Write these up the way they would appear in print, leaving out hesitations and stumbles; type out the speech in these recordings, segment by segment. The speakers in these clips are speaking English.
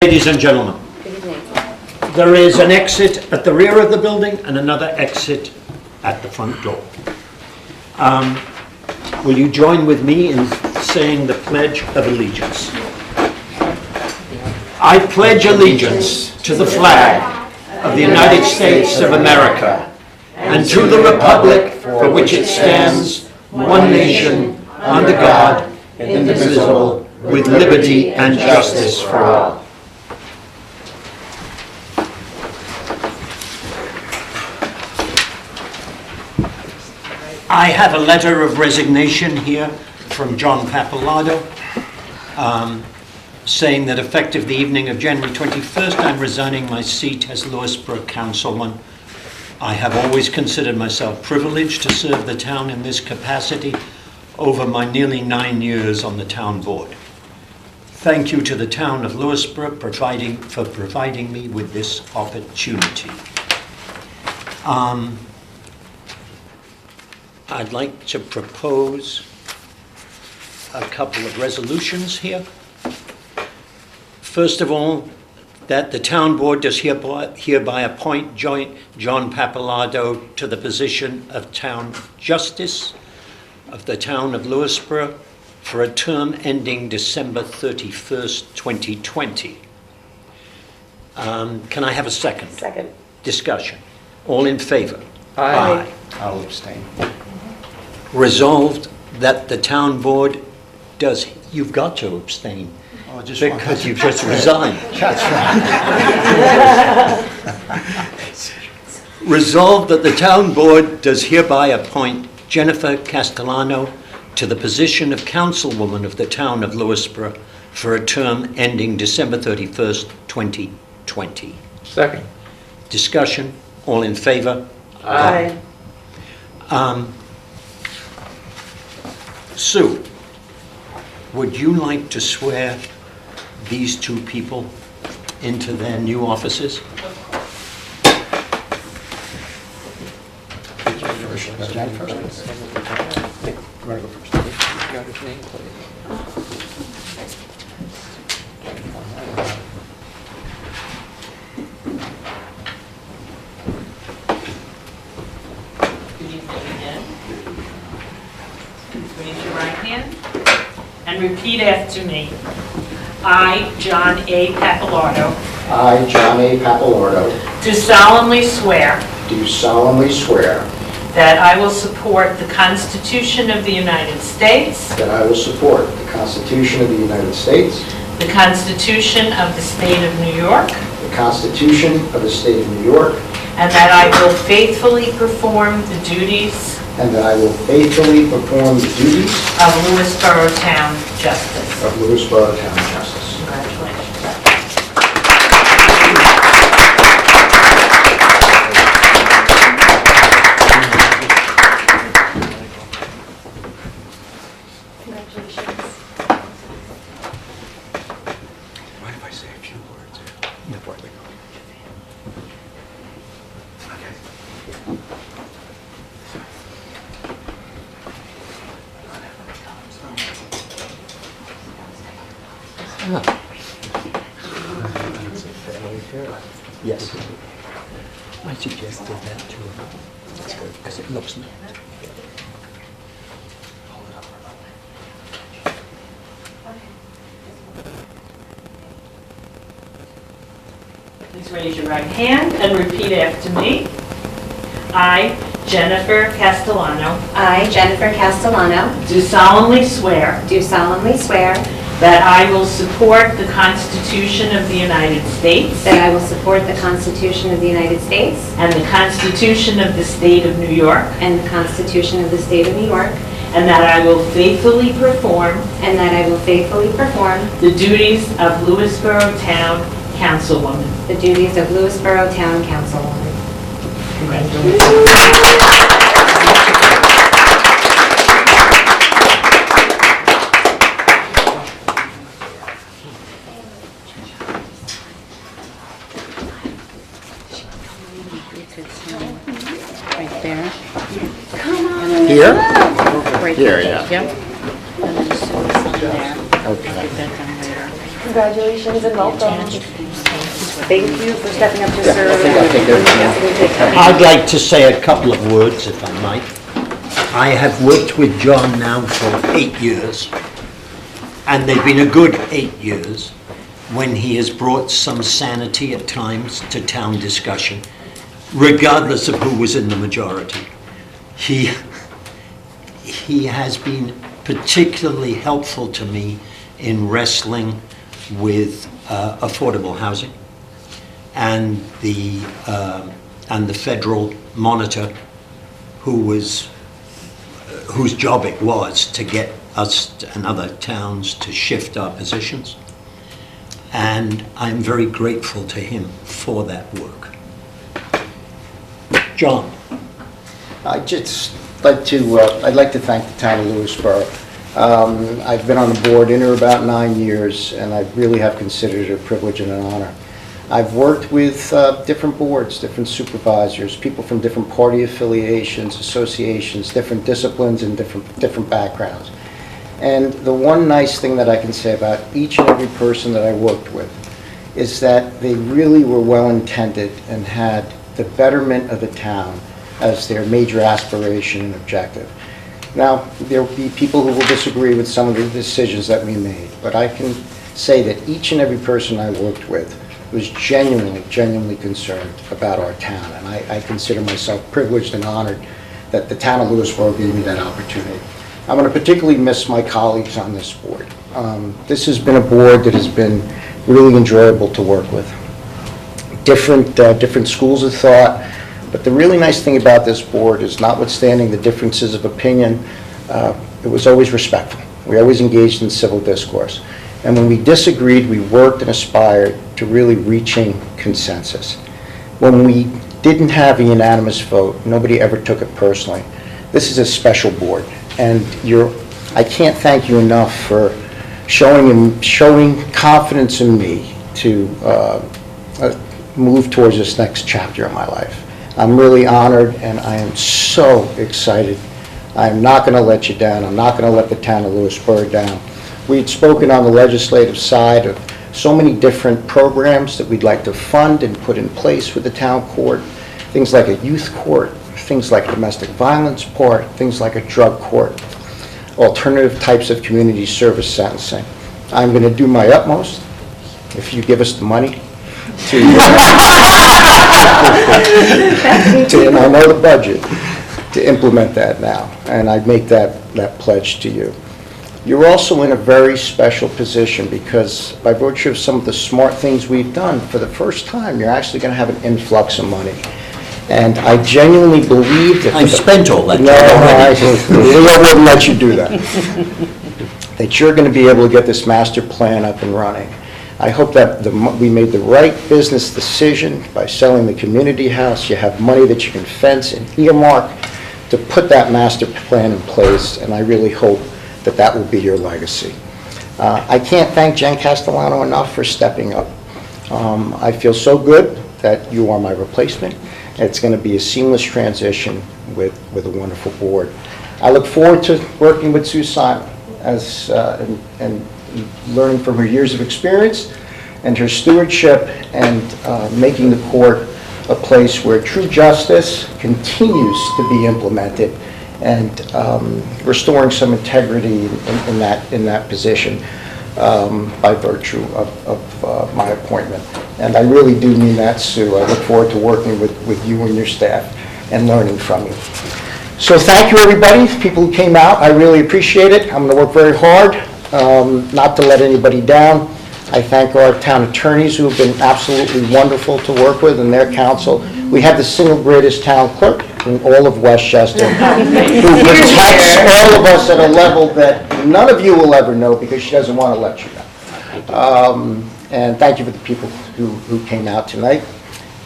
Ladies and gentlemen, there is an exit at the rear of the building and another exit at the front door. Will you join with me in saying the Pledge of Allegiance? I pledge allegiance to the flag of the United States of America and to the republic for which it stands, one nation, under God, indivisible, with liberty and justice for all. I have a letter of resignation here from John Pappalardo saying that effective the evening of January 21st, I'm resigning my seat as Lewisboro councilman. I have always considered myself privileged to serve the town in this capacity over my nearly 9 years on the town board. Thank you to the town of Lewisboro for providing me with this opportunity. I'd like to propose a couple of resolutions here. First of all, that the town board does hereby appoint John Pappalardo to the position of town justice of the town of Lewisboro for a term ending December 31st, 2020. Can I have a second? Second. Discussion. All in favor? Aye. I'll abstain. Resolved that the town board does, you've got to abstain because you've just resigned. That's right. Resolved that the town board does hereby appoint Jennifer Castellano to the position of councilwoman of the town of Lewisboro for a term ending December 31st, 2020. Second. Discussion, all in favor? Aye. Sue, would you like to swear these two people into their new offices? Jen first. You want to go first? Good evening again. Raise your right hand and repeat after me. I, John A. Pappalardo, I, John A. Pappalardo, do solemnly swear do solemnly swear that I will support the Constitution of the United States, that I will support the Constitution of the United States, the Constitution of the State of New York, the Constitution of the State of New York, and that I will faithfully perform the duties and that I will faithfully perform the duties of Lewisboro Town Justice. of Lewisboro Town Justice. Congratulations. Mind if I say a few words before we go? Yes. I suggested that too. That's good, because it looks nice. Please raise your right hand and repeat after me. I, Jennifer Castellano, I, Jennifer Castellano, do solemnly swear do solemnly swear that I will support the Constitution of the United States that I will support the Constitution of the United States and the Constitution of the State of New York, and the Constitution of the State of New York, and that I will faithfully perform and that I will faithfully perform the duties of Lewisboro Town Councilwoman. the duties of Lewisboro Town Councilwoman. Congratulations. Right there. Here? Right Here, there. yeah. Yep. And then just sign there. Okay. Get that done later. Congratulations and welcome. Thank you for stepping up to serve. I'd like to say a couple of words, if I might. I have worked with John now for 8 years, and they've been a good 8 years when he has brought some sanity at times to town discussion, regardless of who was in the majority. He has been particularly helpful to me in wrestling with affordable housing and the federal monitor whose job it was to get us and other towns to shift our positions. And I'm very grateful to him for that work. John. I'd like to thank the town of Lewisboro. I've been on the board in or about 9 years, and I really have considered it a privilege and an honor. I've worked with different boards, different supervisors, people from different party affiliations, associations, different disciplines, and different backgrounds. And the one nice thing that I can say about each and every person that I worked with is that they really were well-intended and had the betterment of the town as their major aspiration and objective. Now, there will be people who will disagree with some of the decisions that we made, but I can say that each and every person I worked with was genuinely concerned about our town, and I consider myself privileged and honored that the town of Lewisboro gave me that opportunity. I'm going to particularly miss my colleagues on this board. This has been a board that has been really enjoyable to work with. Different schools of thought, but the really nice thing about this board is, notwithstanding the differences of opinion, it was always respectful. We always engaged in civil discourse. And when we disagreed, we worked and aspired to really reaching consensus. When we didn't have a unanimous vote, nobody ever took it personally. This is a special board, and I can't thank you enough for showing confidence in me to move towards this next chapter in my life. I'm really honored, and I am so excited. I'm not going to let you down. I'm not going to let the town of Lewisboro down. We'd spoken on the legislative side of so many different programs that we'd like to fund and put in place with the town court, things like a youth court, things like domestic violence court, things like a drug court, alternative types of community service sentencing. I'm going to do my utmost, if you give us the money, and I know the budget, to implement that now, and I make that pledge to you. You're also in a very special position because by virtue of some of the smart things we've done, for the first time, you're actually going to have an influx of money. And I genuinely believe that... I've spent all that. No, I wouldn't let you do that. That you're going to be able to get this master plan up and running. I hope that we made the right business decision by selling the community house. You have money that you can fence and earmark to put that master plan in place, and I really hope that that will be your legacy. I can't thank Jen Castellano enough for stepping up. I feel so good that you are my replacement. It's going to be a seamless transition with a wonderful board. I look forward to working with Sue Simon and learning from her years of experience and her stewardship, and making the court a place where true justice continues to be implemented, and restoring some integrity in that position by virtue of my appointment. And I really do mean that, Sue. I look forward to working with you and your staff and learning from you. So thank you, everybody, people who came out. I really appreciate it. I'm going to work very hard not to let anybody down. I thank our town attorneys who have been absolutely wonderful to work with, and their counsel. We have the single greatest town clerk in all of Westchester who protects all of us at a level that none of you will ever know because she doesn't want to let you know. And thank you for the people who came out tonight.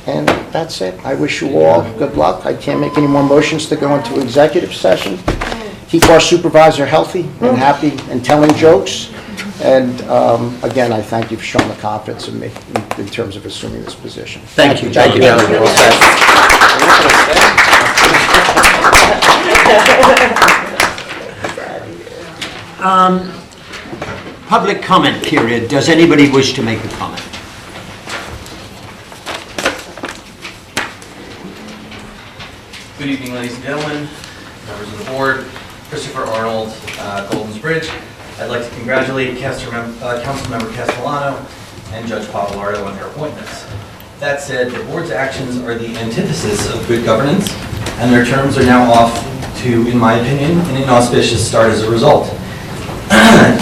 And that's it. I wish you all good luck. I can't make any more motions to go into executive session. Keep our supervisor healthy and happy and telling jokes. And again, I thank you for showing the confidence in me in terms of assuming this position. Thank you. Thank you. Public comment period. Does anybody wish to make a comment? Good evening, ladies and gentlemen, members of the board. Christopher Arnold, Golden's Bridge. I'd like to congratulate Councilmember Castellano and Judge Pavalardo on their appointments. That said, the board's actions are the antithesis of good governance, and their terms are now off to, in my opinion, an inauspicious start as a result.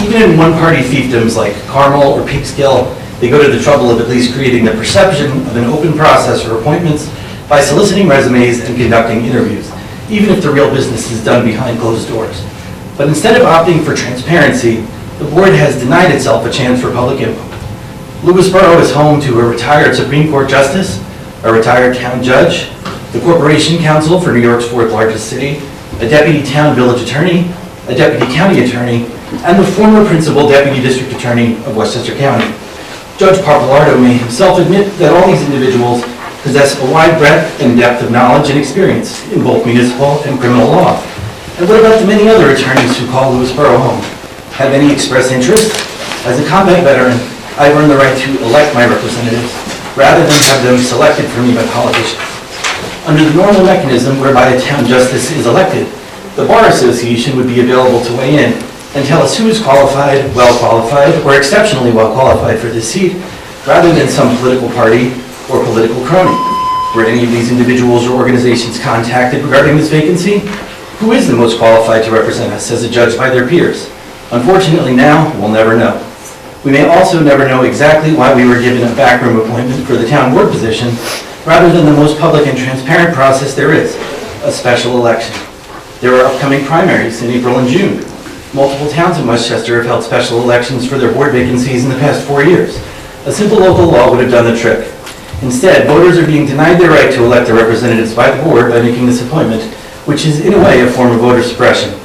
Even in one-party fiefdoms like Carmel or Peekskill, they go to the trouble of at least creating the perception of an open process for appointments by soliciting resumes and conducting interviews, even if the real business is done behind closed doors. But instead of opting for transparency, the board has denied itself a chance for public input. Lewisboro is home to a retired Supreme Court justice, a retired town judge, the Corporation Counsel for New York's fourth largest city, a deputy town village attorney, a deputy county attorney, and the former principal deputy district attorney of Westchester County. Judge Pavalardo may himself admit that all these individuals possess a wide breadth and depth of knowledge and experience in both municipal and criminal law. And what about the many other attorneys who call Lewisboro home? Have any expressed interest? As a combat veteran, I've earned the right to elect my representatives rather than have them selected for me by politicians. Under the normal mechanism whereby a town justice is elected, the Bar Association would be available to weigh in and tell us who is qualified, well-qualified, or exceptionally well-qualified for this seat, rather than some political party or political crony. Were any of these individuals or organizations contacted regarding this vacancy? Who is the most qualified to represent us as adjudged by their peers? Unfortunately now, we'll never know. We may also never know exactly why we were given a backroom appointment for the town board position, rather than the most public and transparent process there is, a special election. There are upcoming primaries in April and June. Multiple towns in Westchester have held special elections for their board vacancies in the past 4 years. A simple local law would have done the trick. Instead, voters are being denied their right to elect their representatives by the board by making this appointment, which is in a way a form of voter suppression.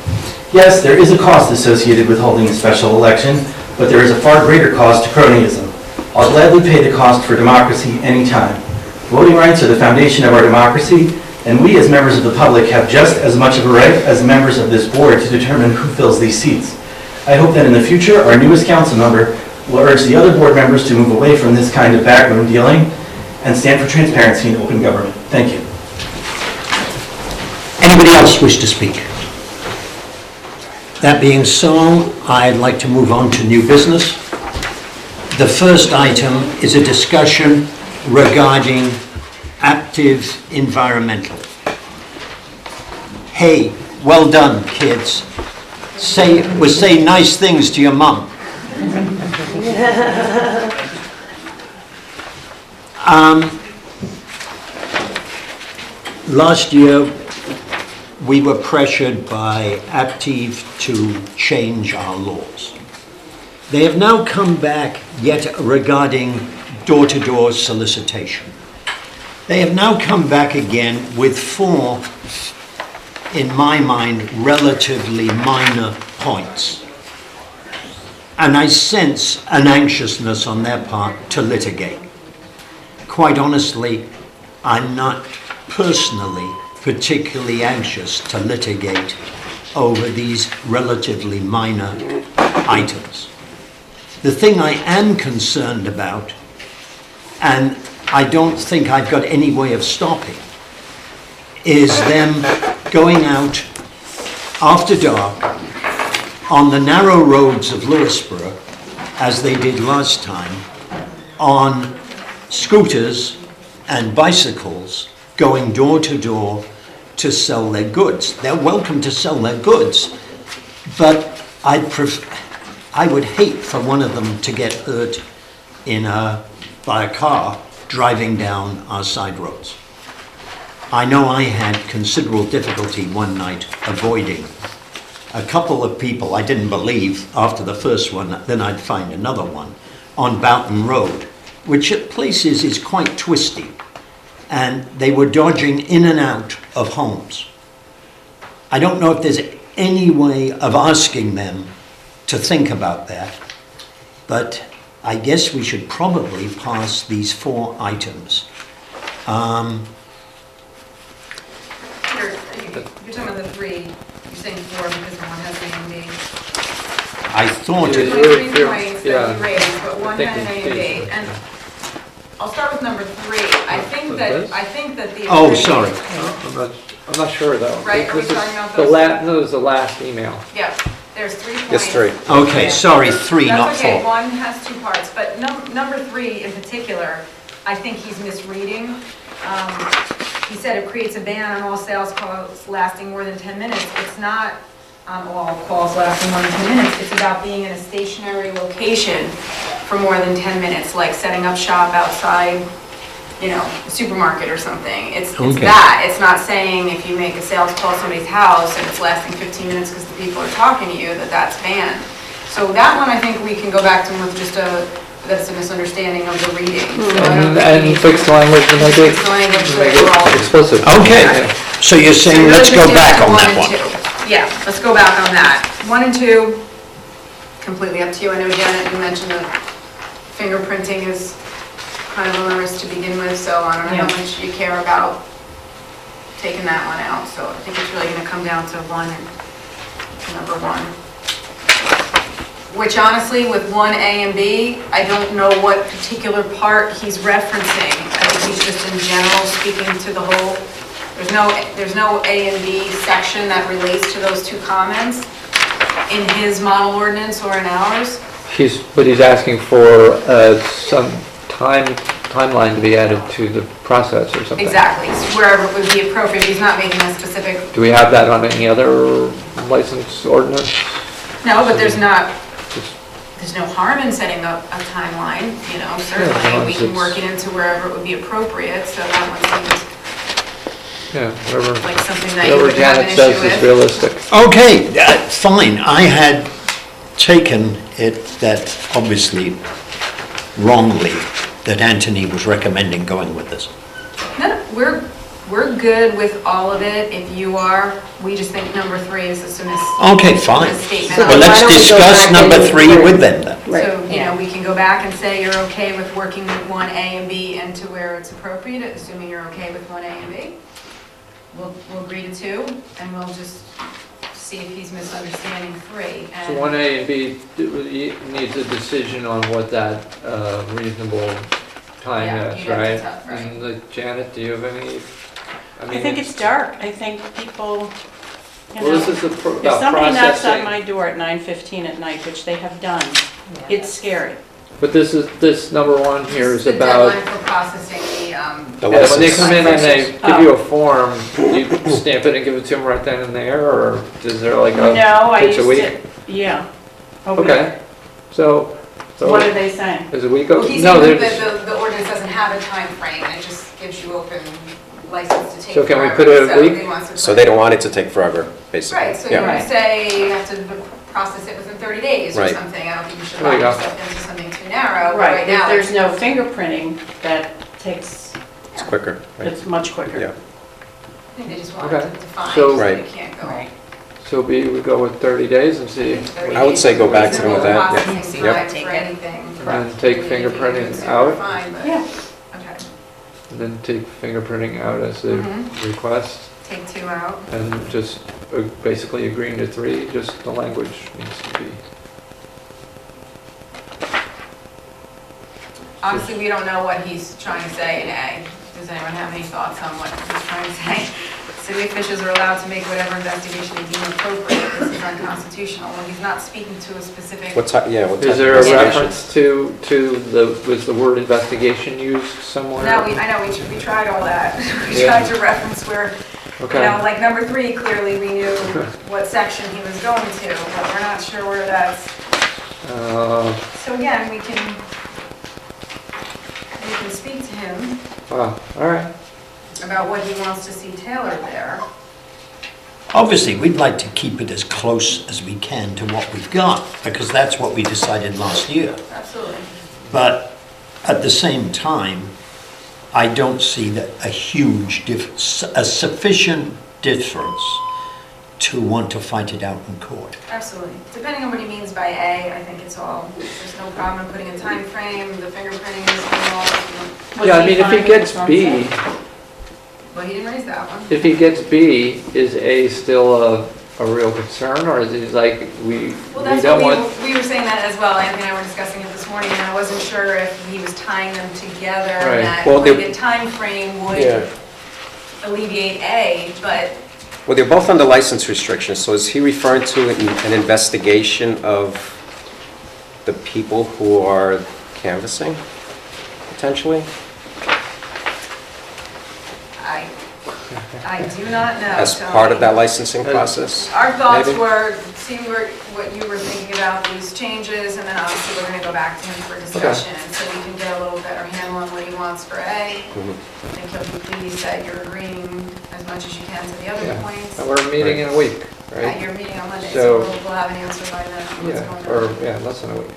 Yes, there is a cost associated with holding a special election, but there is a far greater cost to cronyism. I'll gladly pay the cost for democracy anytime. Voting rights are the foundation of our democracy, and we as members of the public have just as much of a right as members of this board to determine who fills these seats. I hope that in the future, our newest council member will urge the other board members to move away from this kind of backroom dealing and stand for transparency and open government. Thank you. Anybody else wish to speak? That being so, I'd like to move on to new business. The first item is a discussion regarding active environmental. Hey, well done, kids. Say nice things to your mum. Last year, we were pressured by Active to change our laws. They have now come back yet regarding door-to-door solicitation. They have now come back again with 4, in my mind, relatively minor points. And I sense an anxiousness on their part to litigate. Quite honestly, I'm not personally particularly anxious to litigate over these relatively minor items. The thing I am concerned about, and I don't think I've got any way of stopping, is them going out after dark on the narrow roads of Lewisboro, as they did last time, on scooters and bicycles, going door to door to sell their goods. They're welcome to sell their goods, but I would hate for one of them to get hurt by a car driving down our side roads. I know I had considerable difficulty one night avoiding a couple of people I didn't believe after the first one, then I'd find another one on Boughton Road, which at places is quite twisty, and they were dodging in and out of homes. I don't know if there's any way of asking them to think about that, but I guess we should probably pass these 4 items. You're talking about the 3, you're saying 4 because one has A and B. I thought There's it, only 3 points that Yeah. you raised, but one think had an A and it's- B. And I'll start with number 3. I think that the. oh, sorry. I'm not sure though. Right, are we This is talking about the those? No, it was the last email. Yeah, there's 3 points. Yes, 3. Okay, sorry, 3, not That's okay, 4. one has 2 parts, but number 3 in particular, I think he's misreading. He said it creates a ban on all sales calls lasting more than 10 minutes. It's not all calls lasting more than 10 minutes. It's about being in a stationary location for more than 10 minutes, like setting up shop outside, a supermarket or something. It's Okay. that. It's not saying if you make a sales call to somebody's house and it's lasting 15 minutes because the people are talking to you, that's banned. So that one, I think we can go back to with just that's a misunderstanding of the reading. So I don't think we And need to- fix the language to make it Fix the language so make we're all- it explicit. Okay, Yeah. so you're So saying really let's go just back down to on that and one. 2. Yeah, let's go back on that. 1 and 2, completely up to you. I know, Janet, you mentioned that fingerprinting is kind of onerous to begin with, so I don't know how much you care about taking that one out. So I think it's really going to come down to number 1. Which honestly, with 1A and B, I don't know what particular part he's referencing. I think he's just in general speaking to the whole. There's no A and B section that relates to those 2 comments in his model ordinance or in ours. But he's asking for some timeline to be added to the process or something. Exactly, wherever it would be appropriate. He's not making a specific, Do we have that on any other license ordinance? no, but there's no Just- harm in setting up a timeline, certainly. We can work it into wherever it would be appropriate, so that one seems Yeah, whatever, like something that you whatever would have an Janet issue says is with. realistic. Okay, fine. I had taken it that obviously wrongly that Anthony was recommending going with this. No, we're good with all of it. If you are, we just think number 3 is a Okay, fine. misstatement. So Well, why let's don't we go discuss back number and- 3 with them then. Right. So, we can go back and say you're okay with working with 1A and B into where it's appropriate, assuming you're okay with 1A and B. We'll agree to 2, and we'll just see if he's misunderstanding 3. So 1A and B needs a decision on what that reasonable time Yeah, is, you'd have to right? tell, right. And Janet, do you have any? I think it's dark. I think people, Well, this is if about somebody knocks on processing, my door at 9:15 at night, which they have done, it's scary. but this number 1 here is The about, deadline for processing The yeah, when they license. come in and they Oh. give you a form, you stamp it and give it to them right then and there, or is there like a, No, I takes used a week? to, yeah. Okay, so. What are they saying? Is a week? Well, he's No, saying there's, that the ordinance doesn't have a time frame, and it just gives you open license to take So can we forever. put it a So week? he wants to So put- they don't want it to take forever, basically. Right, so Yeah. you would Right. say you have to process it within 30 days or Right. something. I don't think you should There you lock go. yourself into something too narrow. but Right, now, if there's no fingerprinting, that takes, It's quicker, right? it's much quicker. Yeah. I think they just want Okay. to define, So- so they Right. can't go. so B, we go with 30 days and see, 30 I would say go back to reasonable them with that, yeah. processing Yep. time for anything. and take fingerprinting out, Fine, but, Yeah. okay. and then take fingerprinting out as a Mhm. request, Take 2 out. and just basically agreeing to 3, just the language needs to be. Honestly, we don't know what he's trying to say in A. Does anyone have any thoughts on what he's trying to say? City officials are allowed to make whatever investigation they deem appropriate. This is unconstitutional. Well, he's not speaking to a specific. What type, yeah, what type Is of there a investigation? reference was the word investigation used somewhere? No, I know, we tried all that. We Yeah. tried to reference where, Okay. like number 3, clearly we knew what section he was going to, but we're not sure where that's. So again, we can speak to him All right. about what he wants to see tailored there. Obviously, we'd like to keep it as close as we can to what we've got, because that's what we decided last year. Absolutely. But at the same time, I don't see that a sufficient difference to want to fight it out in court. Absolutely. Depending on what he means by A, I think it's all, there's no problem in putting a time frame. The fingerprinting is involved. Yeah, I mean, if he gets B, Well, he didn't raise that one. if he gets B, is A still a real concern, or is it like we Well, that's don't what want? we were saying that as well. Anthony and I were discussing it this morning, and I wasn't sure if he was tying them together, Right. and that Well, like, the timeframe Yeah. would alleviate A, but Well, they're both under license restrictions, so is he referring to an investigation of the people who are canvassing, potentially? I do not know. As Tony. part of that licensing process? Our thoughts maybe? were, seeing what you were thinking about these changes, and then obviously we're gonna go back to him for discussion, so we can get a little better handle on what he wants for A. Mhm. I think he'll be pleased that you're agreeing as much as you can to the other Yeah. points. And we're meeting in a week, At right? your meeting on Monday, So- so we'll have an answer by then on what's Yeah, going or, on. yeah, less than a week.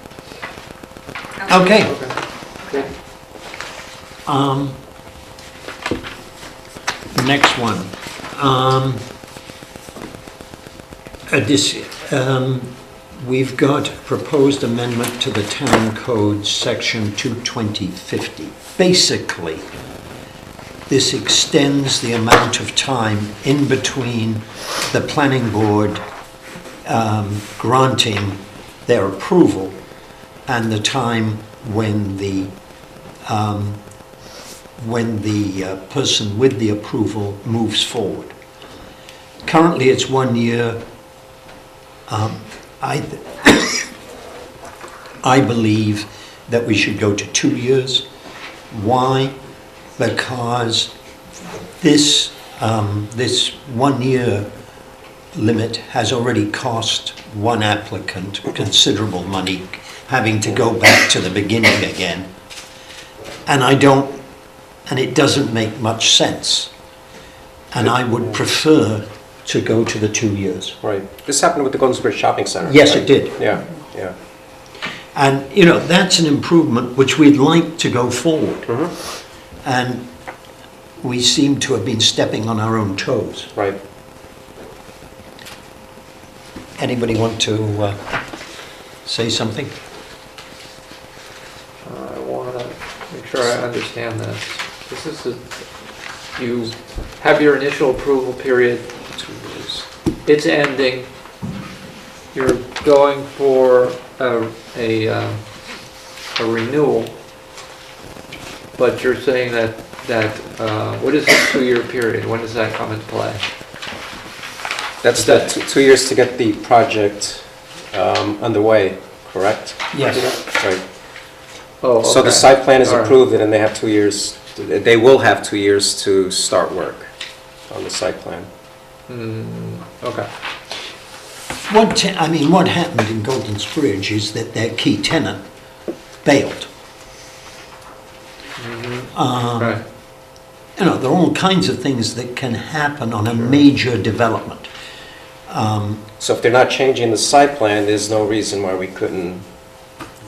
Okay. Good. Next one. We've got proposed amendment to the town code, section 22050. Basically, this extends the amount of time in between the planning board granting their approval and the time when the person with the approval moves forward. Currently, it's 1 year. I believe that we should go to 2 years. Why? Because this 1 year limit has already cost one applicant considerable money, having to go back to the beginning again. And it doesn't make much sense. And I would prefer to go to the 2 years. Right. This happened with the Golden Bridge Shopping Center. Yes, right? it did. Yeah, yeah. And, that's an improvement which we'd like to go forward. And we seem to have been stepping on our own toes. Right. Anybody want to say something? I want to make sure I understand this. This is you have your initial approval period. 2 years. It's ending. You're going for a renewal, but you're saying that what is this 2 year period? When does that come into play? That's the 2 years to get the project underway, correct? Yes. Right. Oh, okay. So the site plan is All right. approved and they have 2 years, they will have 2 years to start work on the site plan. Okay. What happened in Golden's Bridge is that their key tenant bailed. Right. There are all kinds of things that can happen on a major development. So if they're not changing the site plan, there's no reason why we couldn't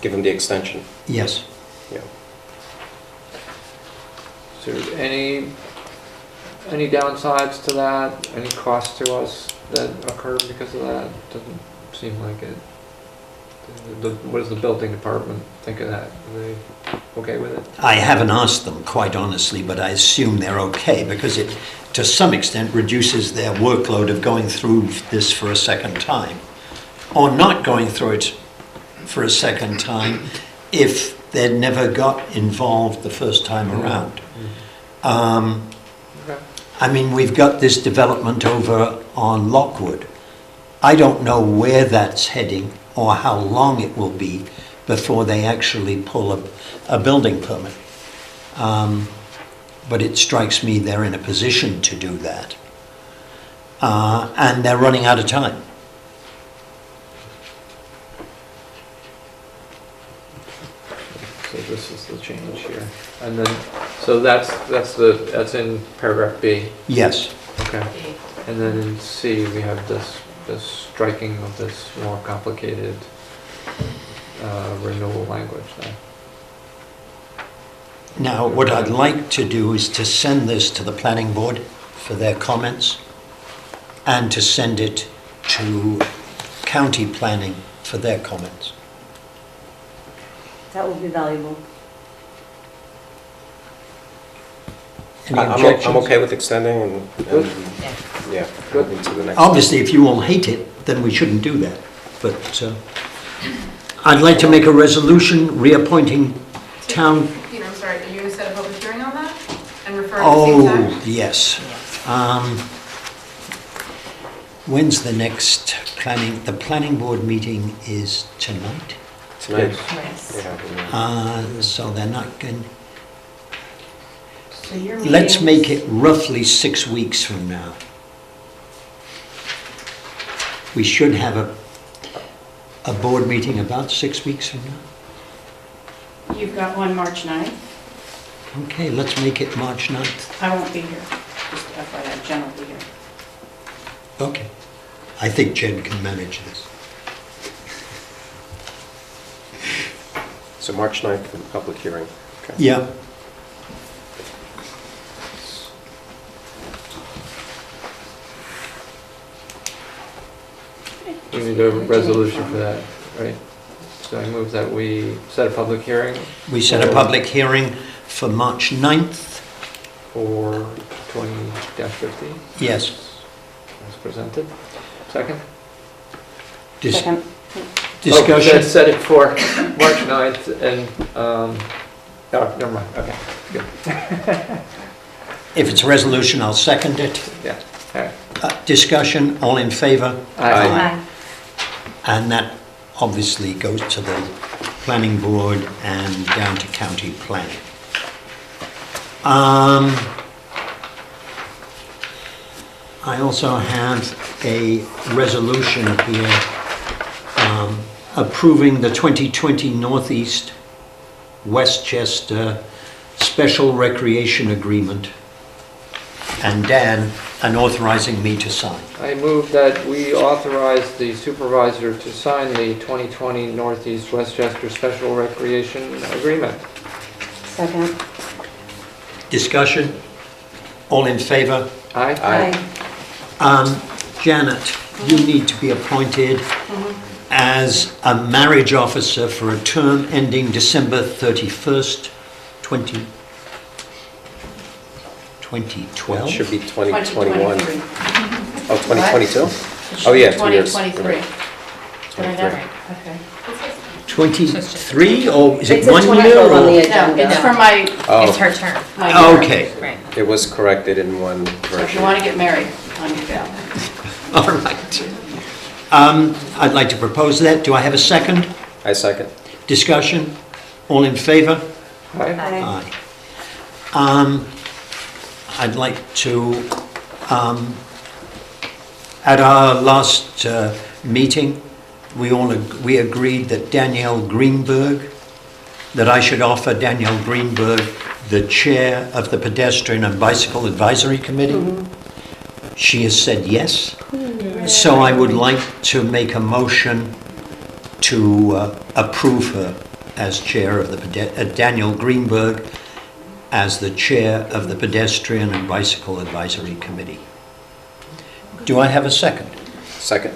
give them the extension. Yes. Yeah. So any downsides to that? Any cost to us that occurred because of that? Doesn't seem like it. What does the building department think of that? Are they okay with it? I haven't asked them, quite honestly, but I assume they're okay because it, to some extent, reduces their workload of going through this for a second time, or not going through it for a second time if they'd never got involved the first time around. Okay. We've got this development over on Lockwood. I don't know where that's heading or how long it will be before they actually pull a building permit. But it strikes me they're in a position to do that. And they're running out of time. So this is the change here, and then so that's in paragraph B. Yes. Okay. And then in C we have this striking of this more complicated renewal language there. Now, what I'd like to do is to send this to the planning board for their comments and to send it to county planning for their comments. That will be valuable. Any I'm objections? okay with extending and, yeah, Good. moving to the next. Obviously, if you all hate it, then we shouldn't do that. But I'd like to make a resolution reappointing town... Peter, I'm sorry, are you going to set a public hearing on that and refer at the same time? Oh, yes. When's the next planning? The planning board meeting is tonight. Tonight. Yes. Yeah, So they're not going... So your Let's meeting's- make it roughly 6 weeks from now. We should have a board meeting about 6 weeks from now. You've got one March 9th. Okay, let's make it March 9th. I won't be here. Just FYI, Jen will be here. Okay. I think Jen can manage this. So March 9th for the public hearing. Okay. Yeah. We need a resolution for that, right? So I move that we set a public hearing We set a public hearing for March 9th. for 20-50 Yes. as presented. Second? Dis- Second. Discussion? Set it for March 9th and, oh, never mind, okay, good. If it's a resolution, I'll second it. Yeah, all right. Discussion, all in favor? Aye. And that obviously goes to the planning board and down to county planning. I also have a resolution here approving the 2020 Northeast Westchester Special Recreation Agreement, and Dan, and authorizing me to sign. I move that we authorize the supervisor to sign the 2020 Northeast Westchester Special Recreation Agreement. Second. Discussion? All in favor? Aye? Janet, you need to be appointed as a marriage officer for a term ending December 31st, 2012? It should be 2021. 2023. Oh, 2022? It should Oh, be yeah, 2 years. 2023. Did I get that 23. right? Okay. 23, or is it It says 1 year? 12 on the Or? agenda. No, it's for my, Oh, It's her turn. my year. Okay, Right. it was corrected in one So if you version. want to get married on your ballot. all right. I'd like to propose that. Do I have a second? I second. Discussion? All in favor? Aye? Aye. I'd like to, at our last meeting, we agreed that that I should offer Danielle Greenberg the chair of the Pedestrian and Bicycle Advisory Committee. She has said yes. So I would like to make a motion to approve her as chair of the, Danielle Greenberg as the chair of the Pedestrian and Bicycle Advisory Committee. Do I have a second? Second.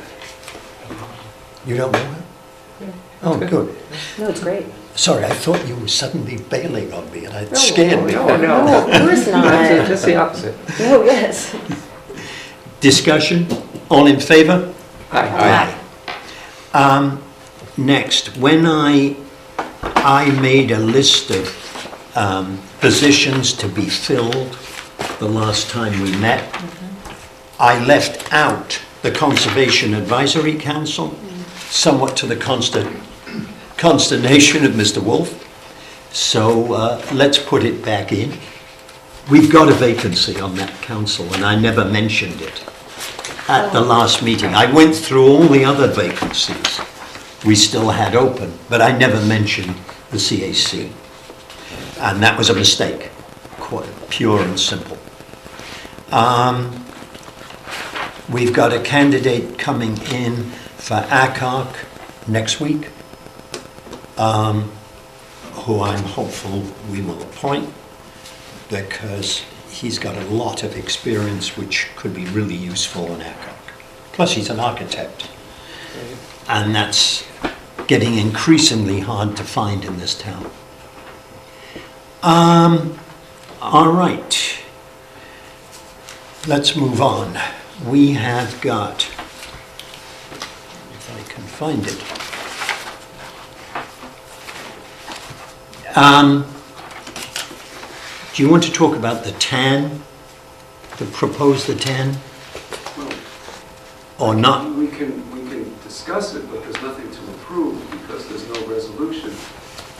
You don't know her? Oh, good. No, it's great. Sorry, I thought you were suddenly bailing on me and it scared me. No, No, no. of course not. Just the opposite. No, yes. Discussion? All in favor? Aye. Next, when I made a list of positions to be filled the last time we met, I left out the Conservation Advisory Council, somewhat to the consternation of Mr. Wolf. So let's put it back in. We've got a vacancy on that council, and I never mentioned it at the last meeting. I went through all the other vacancies we still had open, but I never mentioned the CAC. And that was a mistake, quite pure and simple. We've got a candidate coming in for ACOC next week, who I'm hopeful we will appoint, because he's got a lot of experience which could be really useful in ACOC. Plus he's an architect, and that's getting increasingly hard to find in this town. All right. let's move on. We have got, if I can find it. Do you want to talk about the TAN, propose the TAN, or not? We can discuss it, but there's nothing to approve because there's no resolution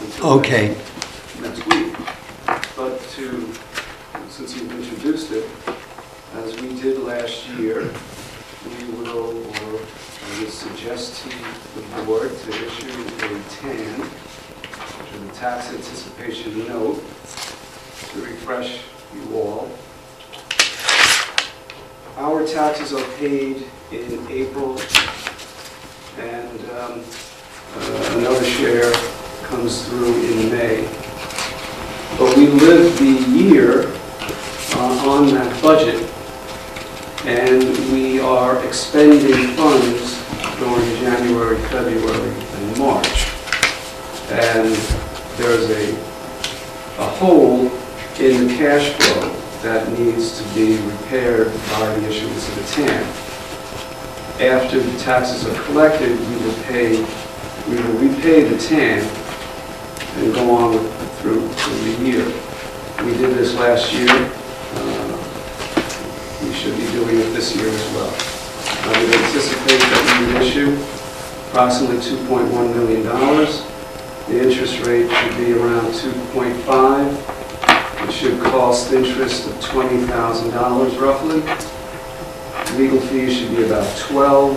until Okay. next week. But since you've introduced it, as we did last year, we will, or I would suggest to the board to issue a TAN, which is a tax anticipation note, to refresh you all. Our taxes are paid in April, and another share comes through in May. But we live the year on that budget, and we are expending funds during January, February, and March. And there's a hole in the cash flow that needs to be repaired by the issuance of a TAN. After the taxes are collected, we will repay the TAN and go on through the year. We did this last year. We should be doing it this year as well. I would anticipate that we would issue approximately $2.1 million. The interest rate should be around 2.5. It should cost interest of $20,000 roughly. Legal fees should be about 12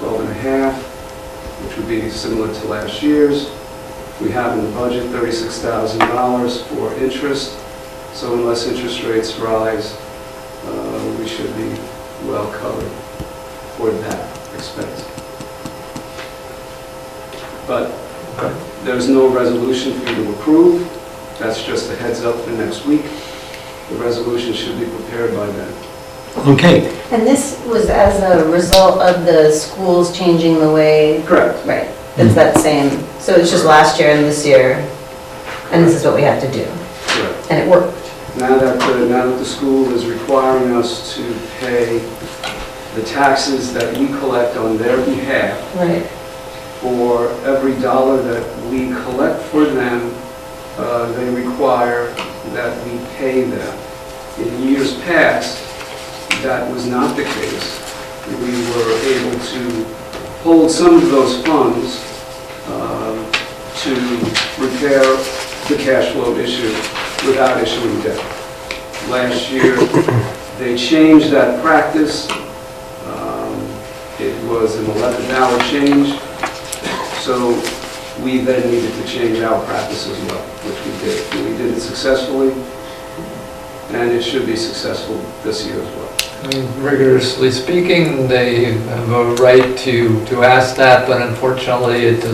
and a half, which would be similar to last year's. We have in the budget $36,000 for interest, so unless interest rates rise, we should be well covered for that expense. But there's no resolution for you to approve. That's just a heads up for next week. The resolution should be prepared by then. Okay. And this was as a result of the schools changing the way... Correct. Right. It's that same, so it's just last year and this year, and this is what we have to do. Correct. And it worked. Now that the school is requiring us to pay the taxes that we collect on their behalf, Right. for every dollar that we collect for them, they require that we pay them. In years past, that was not the case. We were able to hold some of those funds to repair the cash flow issue without issuing debt. Last year, they changed that practice. It was an 11th-hour change, so we then needed to change our practice as well, which we did. And we did it successfully, and it should be successful this year as well. I mean, rigorously speaking, they have a right to ask that, but unfortunately, it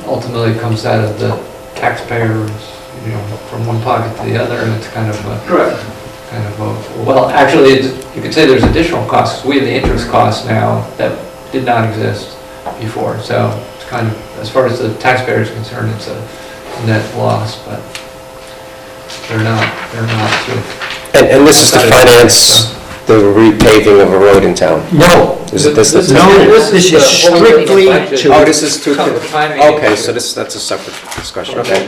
ultimately comes out of the taxpayers, from one pocket to the other, and it's kind of a... Correct. Well, actually, you could say there's additional costs. We have the interest costs now that did not exist before, so it's kind of, as far as the taxpayer is concerned, it's a net loss, but they're not sort of... And this is to finance the repaving of a road in town? No. Is it this? No, this is strictly to... Oh, this is to... Timing. Okay, so that's a separate discussion, okay.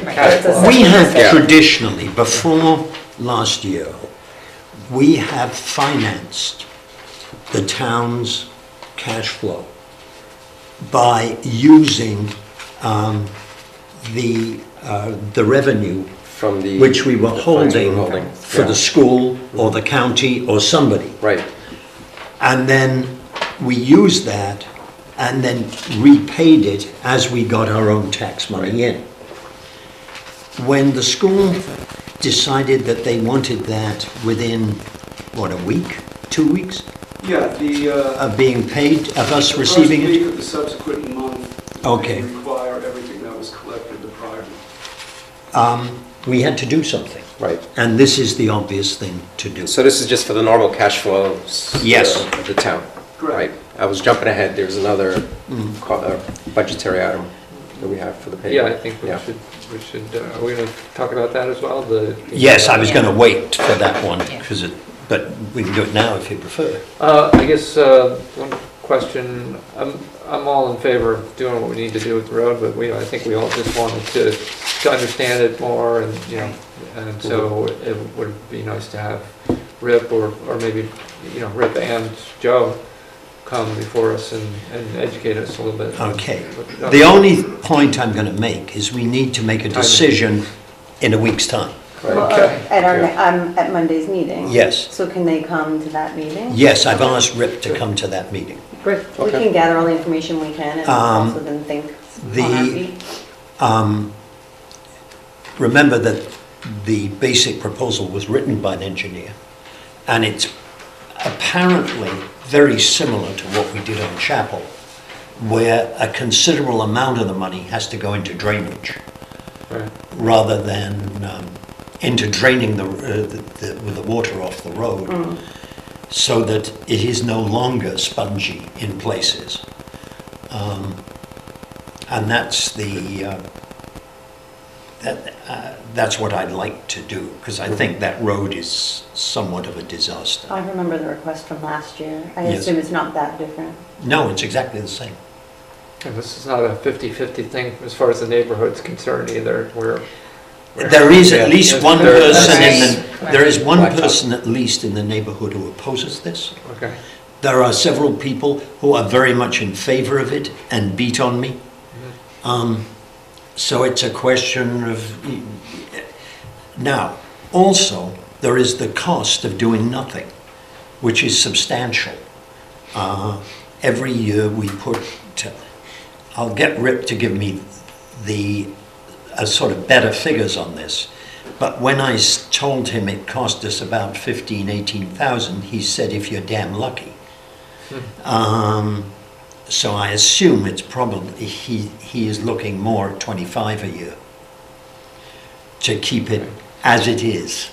We have Yeah. traditionally, before last year, we have financed the town's cash flow by using the revenue From the... which we were funds we were holding for yeah. the school or the county or somebody. Right. And then we used that and then repaid it as we got our own tax money in. When the school decided that they wanted that within, what, a week, 2 weeks Yeah, of being paid, of us receiving the first week it? of the subsequent month, Okay. they require everything that was collected the prior month. We had to do something. Right. And this is the obvious thing to do. So this is just for the normal cash flows Yes. of the town? Correct. Right. I was jumping ahead. There's another budgetary item that we have for the payment. Yeah, I think we Yeah. should, are we going to talk about that as well? Yes, I was going to wait for that one because it but we can do it now if you prefer. I guess one question, I'm all in favor of doing what we need to do with the road, but I think we all just wanted to understand it more, and, you know, and so it would be nice to have Rip or maybe, you know, Rip and Joe come before us and educate us a little bit. Okay. The only point I'm going to make is we need to make a decision in a week's time. Well, Okay. at Monday's meeting. Yes. So can they come to that meeting? Yes, I've asked Rip to come to that meeting. Great. We can gather all the information we can and also then think on our feet. Remember that the basic proposal was written by an engineer, and it's apparently very similar to what we did on Chapel, where a considerable amount of the money has to go into drainage, Right. rather than into draining with the water off the road, so that it is no longer spongy in places. And that's that's what I'd like to do, because I think that road is somewhat of a disaster. I remember the request from last year. I Yes. assume it's not that different. No, it's exactly the same. And this is not a 50-50 thing as far as the neighborhood's concerned either. There is at least one person Right. there is one Blacktop. person at least in the neighborhood who opposes this. Okay. There are several people who are very much in favor of it and beat on me. So it's a question of... Now, also, there is the cost of doing nothing, which is substantial. Every year we put... I'll get Rip to give me the sort of better figures on this. But when I told him it cost us about 18,000, he said, if you're damn lucky. So I assume it's probably, he is looking more at 25 a year to keep it as it is.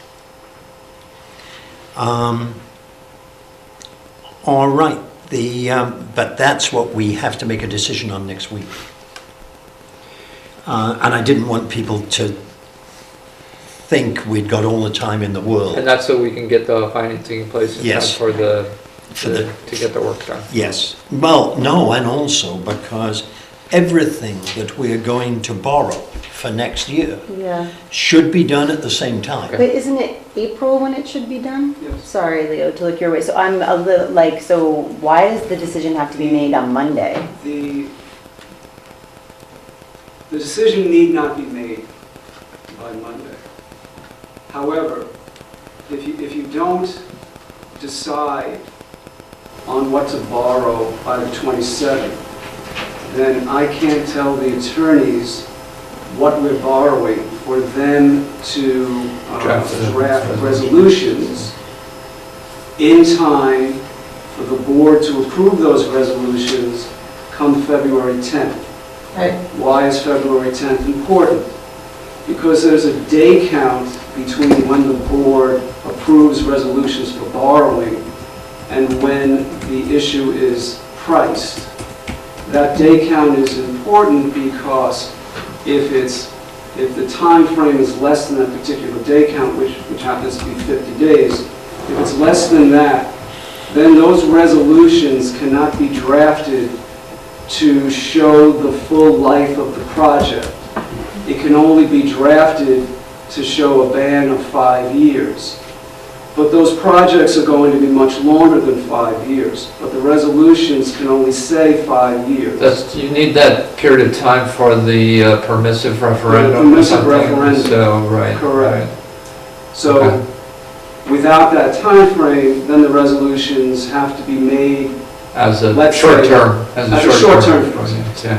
All right, but that's what we have to make a decision on next week. And I didn't want people to think we'd got all the time in the world. And that's so we can get the financing in place in time Yes. to get the work done. Yes. Well, no, and also because everything that we're going to borrow for next year Yeah. should be done at the same time. But isn't it April when it should be done? Yes. Sorry, Leo, to look your way. So I'm a little like, so why does the decision have to be made on Monday? The decision need not be made by Monday. However, if you don't decide on what to borrow by the 27th, then I can't tell the attorneys what we're borrowing for them to draft resolutions in time for the board to approve those resolutions come February 10th. Right. Why is February 10th important? Because there's a day count between when the board approves resolutions for borrowing and when the issue is priced. That day count is important because if the time frame is less than that particular day count, which happens to be 50 days, if it's less than that, then those resolutions cannot be drafted to show the full life of the project. It can only be drafted to show a ban of 5 years. But those projects are going to be much longer than 5 years. But the resolutions can only say 5 years. You need that period of time for the permissive referendum. Permissive referendum. So, right. Correct. Right. So, Okay. without that time frame, then the resolutions have to be made As a Let's short say- term. as a short-term project, yeah.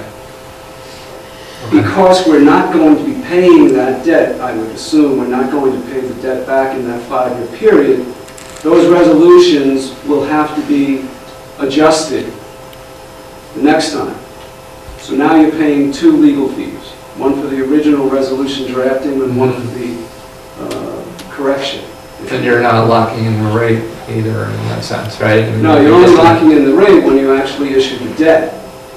because we're not going to be paying that debt. I would assume we're not going to pay the debt back in that 5-year period. Those resolutions will have to be adjusted the next time. So now you're paying 2 legal fees, one for the original resolution drafting and one for the correction. And you're not locking in the rate either in that sense, right? No, you're only locking in the rate when you actually issue the debt.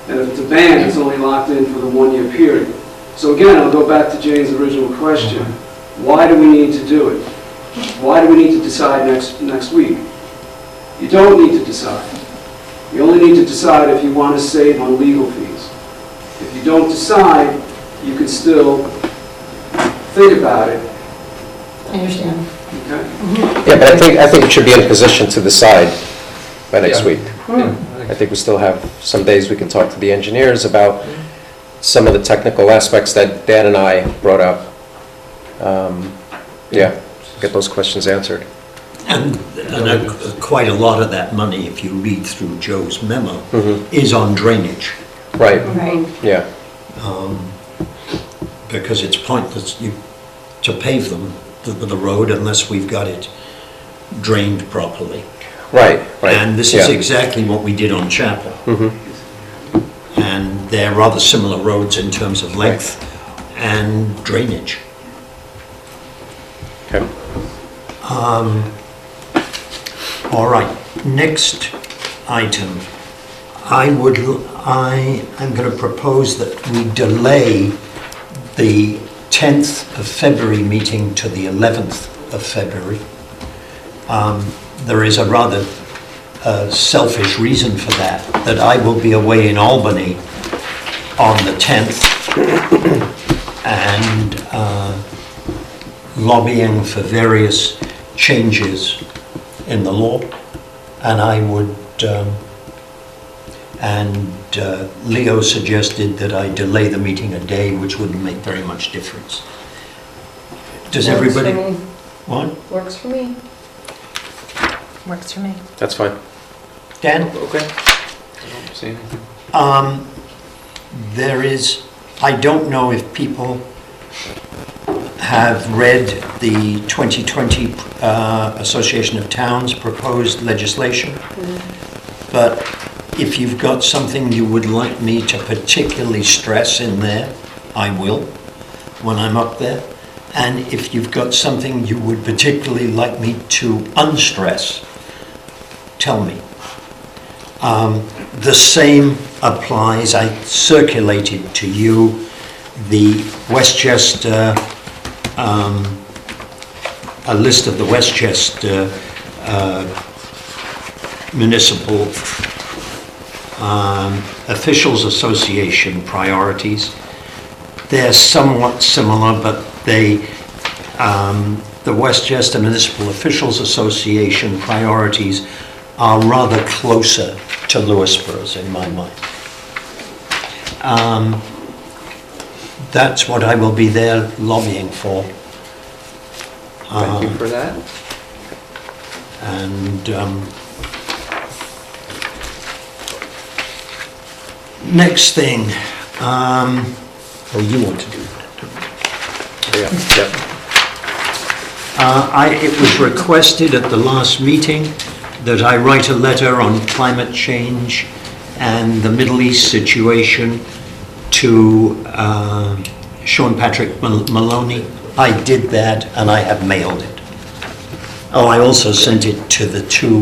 And if it's a ban, it's only locked in for the 1-year period. So again, I'll go back to Jane's original question. Why do we need to do it? why do we need to decide next week? You don't need to decide. You only need to decide if you want to save on legal fees. If you don't decide, you can still think about it, I understand. okay? Yeah, but I think we should be in a position to decide by next Yeah. week. I think we still have some days we can talk to the engineers about some of the technical aspects that Dan and I brought up. Yeah, get those questions answered. And quite a lot of that money, if you read through Joe's memo, is on drainage. Right, Right. yeah, Because it's pointless to pave them, the road, unless we've got it drained properly. right, right. And this is yeah. exactly what we did on Chapel. Mhm. And they're rather similar roads in terms of length and drainage. Okay. All right, next item. I'm going to propose that we delay the 10th of February meeting to the 11th of February. There is a rather selfish reason for that I will be away in Albany on the 10th and lobbying for various changes in the law, and I would, Leo suggested that I delay the meeting a day, which wouldn't make very much difference. Does everybody? What? Works for me. Works for me. That's fine. Dan? Okay. I don't see anything. There is, I don't know if people have read the 2020 Association of Towns proposed legislation, but if you've got something you would like me to particularly stress in there, I will when I'm up there. And if you've got something you would particularly like me to unstress, tell me. The same applies, I circulated to you the Westchester, a list of the Westchester Municipal Officials Association priorities. They're somewhat similar, but the Westchester Municipal Officials Association priorities are rather closer to Lewisboro's in my mind. That's what I will be there lobbying for. Thank you for that. And next thing, you want to do that? Yeah, It was requested at the last meeting that I write a letter on climate change and the Middle East situation to Sean Patrick Maloney. I did that and I have mailed it. Oh, I also sent it to the two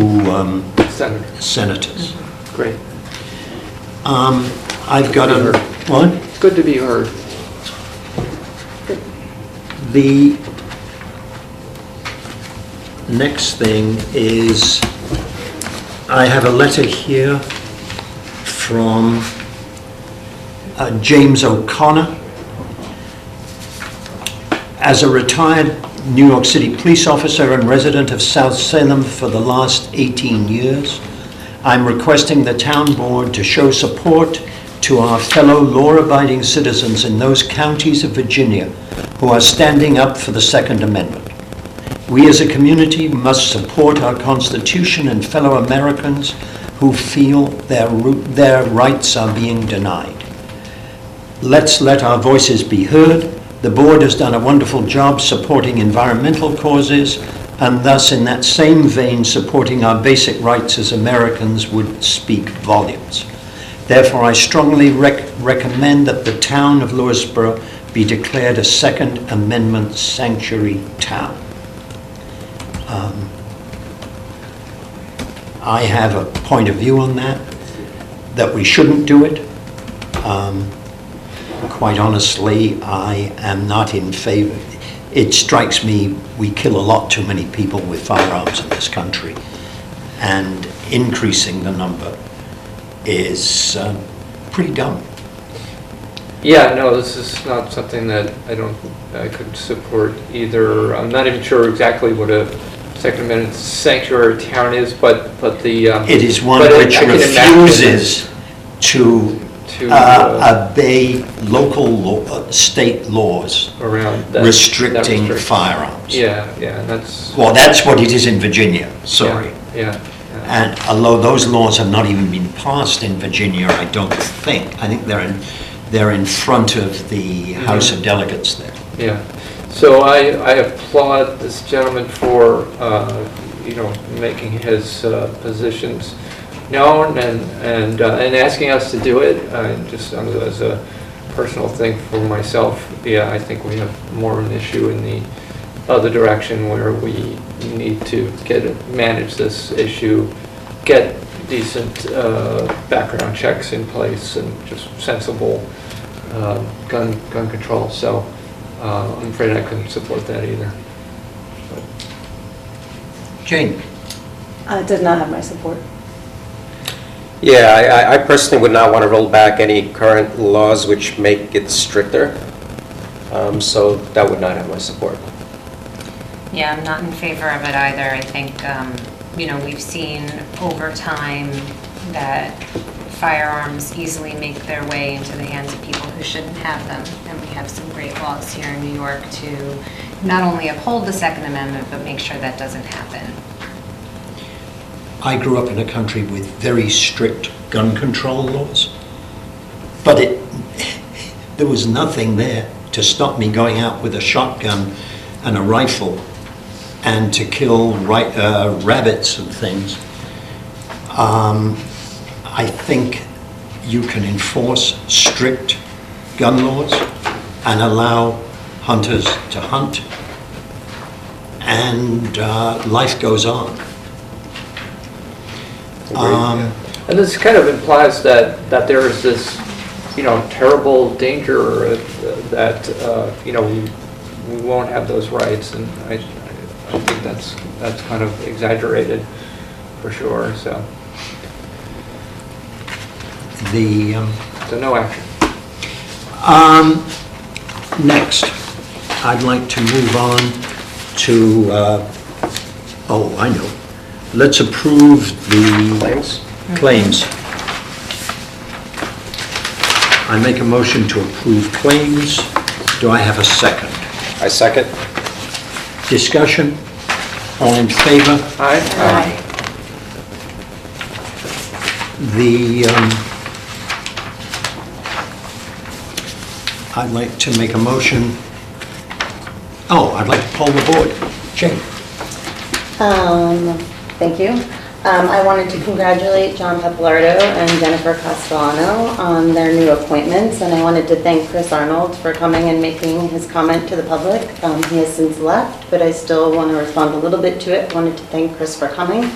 senators. Great. I've got a... What? It's good to be heard. The next thing is, I have a letter here from James O'Connor. As a retired New York City police officer and resident of South Salem for the last 18 years, I'm requesting the town board to show support to our fellow law-abiding citizens in those counties of Virginia who are standing up for the Second Amendment. We as a community must support our Constitution and fellow Americans who feel their rights are being denied. Let's let our voices be heard. The board has done a wonderful job supporting environmental causes, and thus in that same vein supporting our basic rights as Americans would speak volumes. Therefore, I strongly recommend that the town of Lewisboro be declared a Second Amendment sanctuary town. I have a point of view on that we shouldn't do it. Quite honestly, I am not in favor. it strikes me we kill a lot too many people with firearms in this country, and increasing the number is pretty dumb. Yeah, no, this is not something that I could support either. I'm not even sure exactly what a Second Amendment sanctuary town is, but the... It is one but which I can imagine refuses to obey local law, state laws around that, restricting that firearms. Yeah, that's... Well, that's what it is in Virginia, sorry. Yeah. And although those laws have not even been passed in Virginia, I don't think. I think they're in front of the House of Delegates there. Yeah. So I applaud this gentleman for, making his positions known and asking us to do it. Just as a personal thing for myself, yeah, I think we have more of an issue in the other direction where we need to manage this issue, get decent background checks in place, and just sensible gun control. So I'm afraid I couldn't support that either. Jane? Does not have my support. Yeah, I personally would not want to roll back any current laws which make it stricter. So that would not have my support. Yeah, I'm not in favor of it either. I think, we've seen over time that firearms easily make their way into the hands of people who shouldn't have them. And we have some great laws here in New York to not only uphold the Second Amendment, but make sure that doesn't happen. I grew up in a country with very strict gun control laws, but there was nothing there to stop me going out with a shotgun and a rifle and to kill rabbits and things. I think you can enforce strict gun laws and allow hunters to hunt, and life goes on. And this kind of implies that there is this, terrible danger that we won't have those rights, and I think that's kind of exaggerated for sure. So no action. Next, I'd like to move on to, I know. Let's approve the claims. I make a motion to approve claims. Do I have a second? I second. Discussion? All in favor? Aye. I'd like to make a motion. I'd like to poll the board. Jane? Thank you. I wanted to congratulate John Pappalardo and Jennifer Castellano on their new appointments, and I wanted to thank Chris Arnold for coming and making his comment to the public. He has since left, but I still want to respond a little bit to it. I wanted to thank Chris for coming.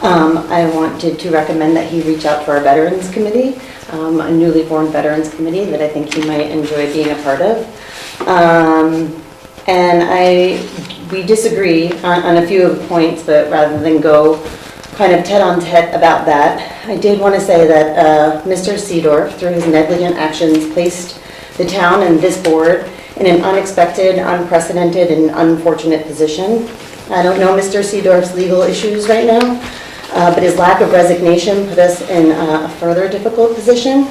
I wanted to recommend that he reach out to our Veterans Committee, a newly formed Veterans Committee that I think he might enjoy being a part of. We disagree on a few of the points, but rather than go kind of tete-a-tete about that, I did want to say that Mr. Seedorf, through his negligent actions, placed the town and this board in an unexpected, unprecedented, and unfortunate position. I don't know Mr. Seedorf's legal issues right now, but his lack of resignation put us in a further difficult position.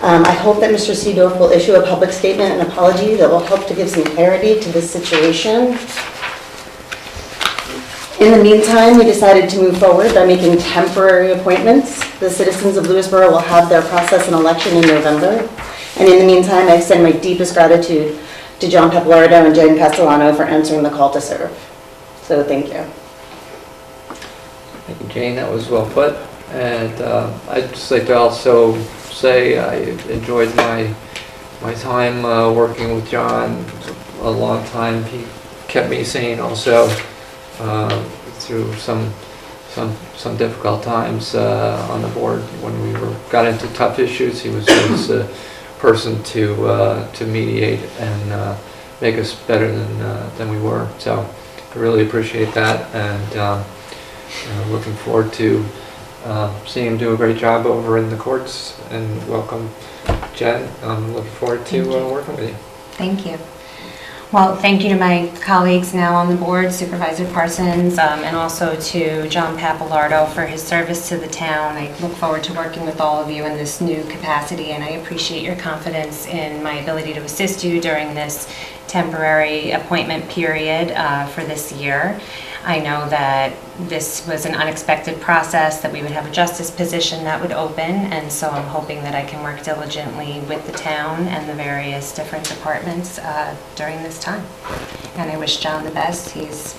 I hope that Mr. Seedorf will issue a public statement and apology that will help to give some clarity to this situation. In the meantime, we decided to move forward by making temporary appointments. The citizens of Lewisboro will have their process and election in November. And in the meantime, I extend my deepest gratitude to John Pappalardo and Jen Castellano for answering the call to serve. So thank you. Thank you, Jane. That was well put. And I'd just like to also say I enjoyed my time working with John. It was a long time. He kept me sane also through some difficult times on the board when we got into tough issues. He was always a person to mediate make us better than we were. So I really appreciate that, and looking forward to seeing him do a great job over in the courts. And welcome, Jen. I'm looking forward to working with you. Thank you. Well, thank you to my colleagues now on the board, Supervisor Parsons, and also to John Papalardo for his service to the town. I look forward to working with all of you in this new capacity, and I appreciate your confidence in my ability to assist you during this temporary appointment period for this year. I know that this was an unexpected process, that we would have a justice position that would open, and so I'm hoping that I can work diligently with the town and the various different departments during this time. And I wish John the best. He's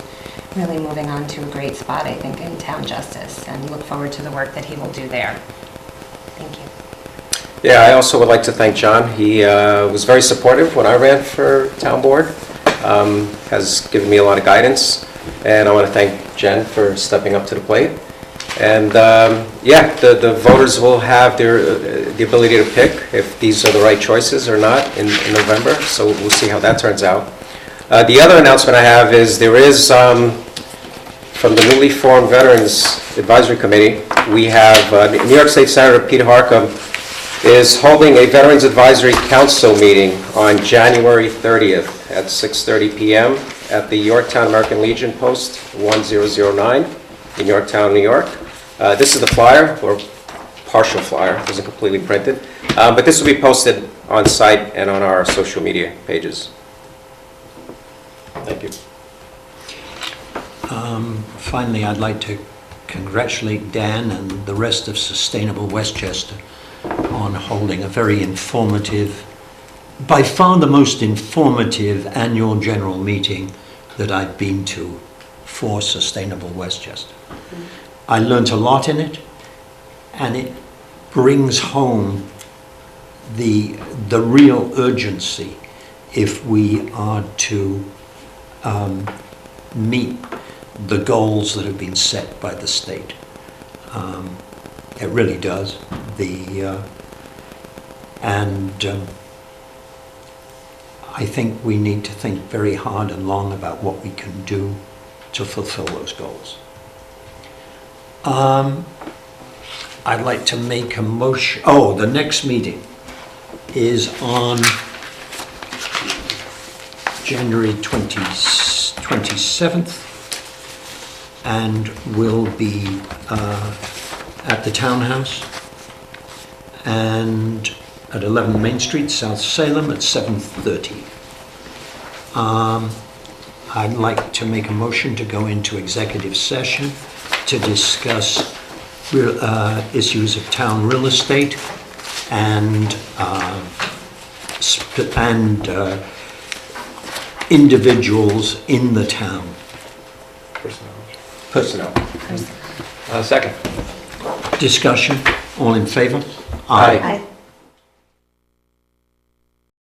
really moving on to a great spot, I think, in town justice, and look forward to the work that he will do there. Thank you. Yeah, I also would like to thank John. He was very supportive when I ran for town board, has given me a lot of guidance. And I want to thank Jen for stepping up to the plate. And yeah, the voters will have the ability to pick if these are the right choices or not in November. So we'll see how that turns out. The other announcement I have is there is, from the newly formed Veterans Advisory Committee, we have New York State Senator Peter Harcum is holding a Veterans Advisory Council meeting on January 30th at 6:30 p.m. at the Yorktown American Legion Post 1009 in Yorktown, New York. This is the flyer, or partial flyer, it wasn't completely printed, but this will be posted on site and on our social media pages. Thank you. Finally, I'd like to congratulate Dan and the rest of Sustainable Westchester on holding a very informative, by far the most informative annual general meeting that I've been to for Sustainable Westchester. I learned a lot in it, and it brings home the real urgency if we are to meet the goals that have been set by the state. It really does. I think we need to think very hard and long about what we can do to fulfill those goals. I'd like to make a motion. Oh, the next meeting is on January 27th and will be at the Townhouse and at 11 Main Street, South Salem at 7:30. I'd like to make a motion to go into executive session to discuss issues of town real estate and individuals in the town. Personnel. Second. Discussion. All in favor? Aye.